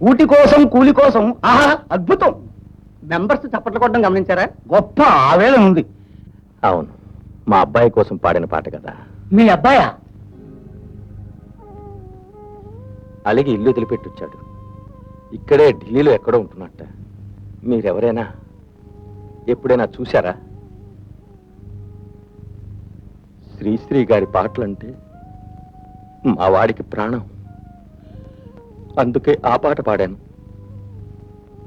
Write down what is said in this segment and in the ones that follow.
కూటి కోసం కూలి కోసం ఆహా అద్భుతం. మెంబర్స్ చప్పట్లు కొట్టడం గమనించారా? గొప్ప ఆవేదన ఉంది. అవును, మా అబ్బాయి కోసం పాడిన పాట కదా. మీ అబ్బాయా? అలాగే ఇల్లు వదిలిపెట్టొచ్చాడు. ఇక్కడే ఢిల్లీలో ఎక్కడో ఉంటున్నట్ట. మీరెవరైనా ఎప్పుడైనా చూశారా? శ్రీశ్రీ గారి పాటలంటే మా వాడికి ప్రాణం. అందుకే ఆ పాట పాడాను.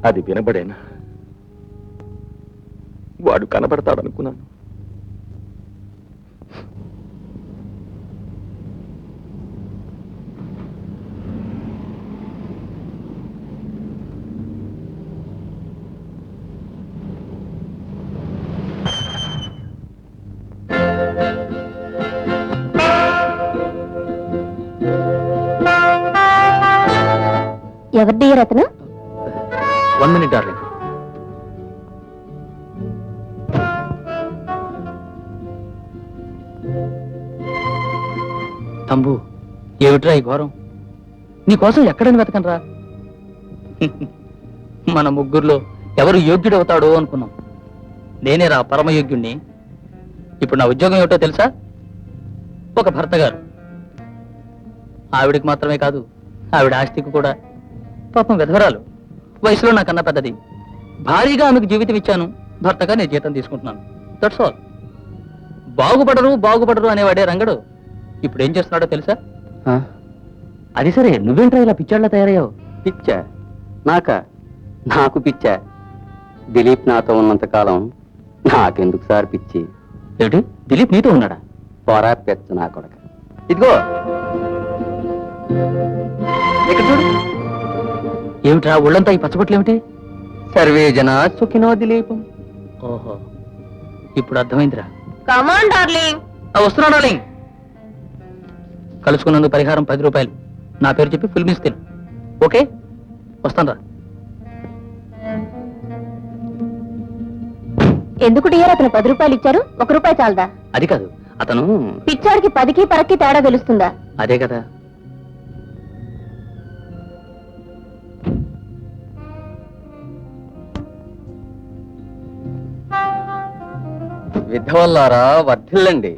అది వినబడేనా? వాడు కనబడతాడనుకున్నాను. ఎవరి అతను? 1 minute డార్లింగ్. తంబు, ఏమిట్రా ఈ ఘోరం? నీకోసం ఎక్కడని వెతకనరా? మన ముగ్గురులో ఎవరు యోగ్యుడవుతాడో అనుకున్నాం. నేనేరా పరమయోగ్యుణ్ణి. ఇప్పుడు నా ఉద్యోగం ఏమిటో తెలుసా? ఒక భర్త గారు. ఆవిడికి మాత్రమే కాదు, ఆవిడ ఆస్తికి కూడా. పాపం విధవరాలు, వయసులో నాకన్నా పెద్దది. భారీగా ఆమెకు జీవితం ఇచ్చాను, భర్తగా నేను జీతం తీసుకుంటున్నాను. That's all. బాగుపడరు బాగుపడరు అనేవాడే రంగడు ఇప్పుడు ఏం చేస్తున్నాడో తెలుసా? అది సరే, నువ్వేంట్రా ఇలా పిచ్చాళ్ళ తయారయ్యావు? పిచ్చా? నాకు పిచ్చా? దిలీప్ నాతో ఉన్నంత కాలం నాకెందుకు సార్ పిచ్చి? ఏమిటి, దిలీప్ నీతో ఉన్నాడా? పొరా పెచ్చ నా కొడక. ఇదిగో ఇక్కడ చూడు. ఏమిట్రా ఒళ్ళంతా ఈ పచ్చబొట్లు ఏమిటి? సర్వే జన సుఖినో దిలీపం. ఓహో, ఇప్పుడు అర్థమైందిరా. Come on darling. వస్తున్నా డార్లింగ్. కలుసుకున్నందుకు పరిహారం 10 రూపాయలు. నా పేరు చెప్పి ఫుల్ మీల్స్ తిను. ఓకే, వస్తాను రా. ఎందుకు డియర్ అతను 10 రూపాయలు ఇచ్చారు? 1 రూపాయి చాలదా? అది కాదు, అతను పిచ్చాడికి 10కి పరక్కి తేడా తెలుస్తుందా? అదే కదా. విధవల్లారా వర్ధిల్లండి.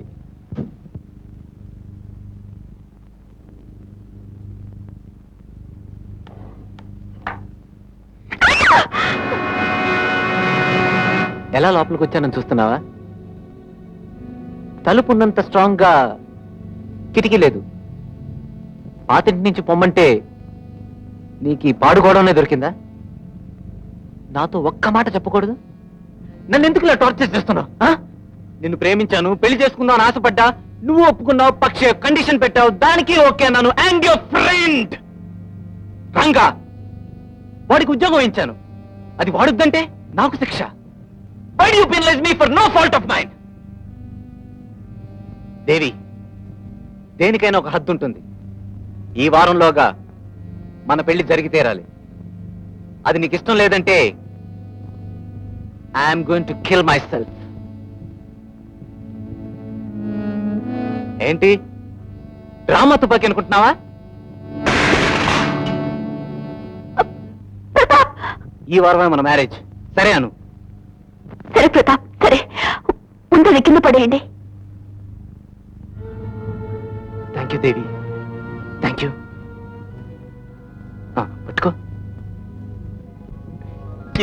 ఎలా లోపలికి వచ్చానని చూస్తున్నావా? తలుపు ఉన్నంత స్ట్రాంగ్ గా కిటికీ లేదు. పాతింటి నుంచి పొమ్మంటే నీకు ఈ పాడుకోవడమే దొరికిందా? నాతో ఒక్క మాట చెప్పకూడదు? నన్ను ఎందుకు ఇలా టార్చర్ చేస్తున్నావు? నిన్ను ప్రేమించాను, పెళ్లి చేసుకుందాం ఆశపడ్డా, నువ్వు ఒప్పుకున్నావు, పక్షి కండిషన్ పెట్టావు, దానికి ఓకే అన్నాను. అండ్ యువర్ ఫ్రెండ్ రంగా, వాడికి ఉద్యోగం ఇచ్చాను, అది వాడుద్దంటే నాకు శిక్ష. Why do you penalize me for no fault of mine? దేవి, దేనికైనా ఒక హద్దు ఉంటుంది. ఈ వారంలోగా మన పెళ్లి జరిగి తీరాలి. అది నీకు ఇష్టం లేదంటే I'm going to kill my self. ఏంటి డ్రామా తుపాకి అనుకుంటున్నావా? ఈ వారమే మన మ్యారేజ్, సరే అను. సరే ప్రతాప్, సరే ముందు కింద పడేయండి. Thank you Devi, thank you. పట్టుకో.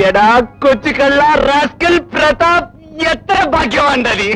ఎడా కొచ్చి కళ్ళ రాస్కల్ ప్రతాప్ ఎత్తర భాగ్యం అండది.